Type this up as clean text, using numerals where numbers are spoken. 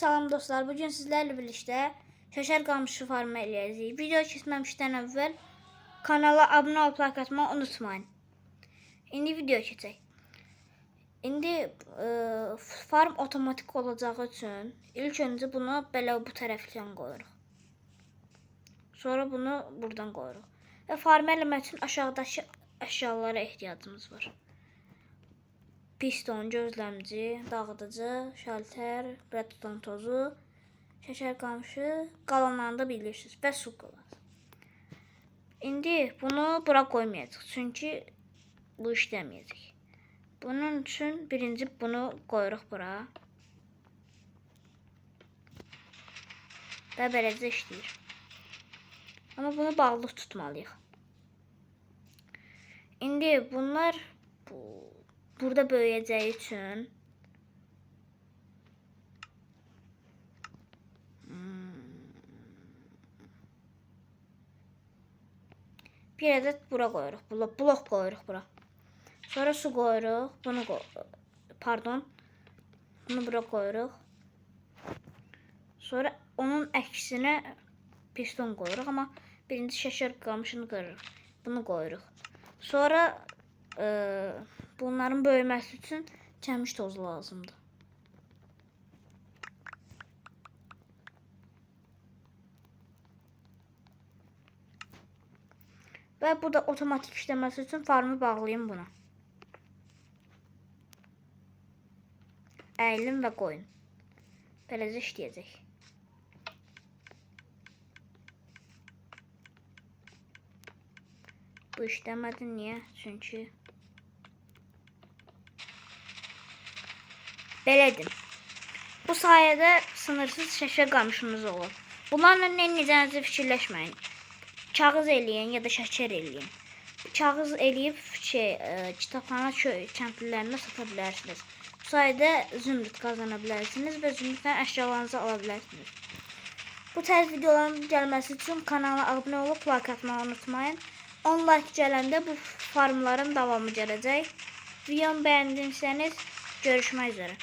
Salam dostlar, bugün sizlerle birlikte şeker qamışı farmı eləyəcəyik. Video keçməmişdən əvvəl kanala abunə olub like atmayı unutmayın. İndi video keçək. İndi farm otomatik olacağı üçün ilk öncə bunu belə bu tərəfdən qoyuruq. Sonra bunu buradan qoyuruq. Və farmı eləmək üçün aşağıdakı əşyalara ehtiyacımız var. Piston, gözləmci, dağıdıcı, şalter, redstone tozu, şeker qamışı, qalanlarını da bilirsiniz və su qılası. İndi bunu bura qoymayacaq, çünki bu işləməyəcək. Bunun üçün birinci bunu qoyuruq bura. Və beləcə işləyir. Amma bunu bağlı tutmalıyıq. İndi bunlar burada böyüyəcəyi üçün bir ədəd bura qoyuruq. Blok qoyuruq bura. Sonra su qoyuruq. Bunu bura qoyuruq. Sonra onun əksinə piston qoyuruq, amma birinci şeker qamışını qırırıq. Bunu qoyuruq. Sonra bunların böyüməsi üçün çəmiş tozu lazımdır. Və bu da otomatik işləməsi üçün farmı bağlayın buna. Əyilin və qoyun. Beləcə işləyəcək. Bu işləmədi. Niyə? Çünki belədir. Bu sayədə sınırsız şeker qamışımız olur. Bunlarla nə edəcəyinizi fikirləşməyin. Kağız eləyin ya da şeker eləyin. Kağız eləyib kitabxana kəndlilərinə sata bilərsiniz. Bu sayədə zümrüd qazana bilərsiniz və zümrüddən əşyalarınızı ala bilərsiniz. Bu tərz videoların gəlməsi üçün kanala abunə olub like atmayı unutmayın. 10 like gələndə bu farmların davamı gələcək. Videomu bəyəndiyseniz görüşmək üzere.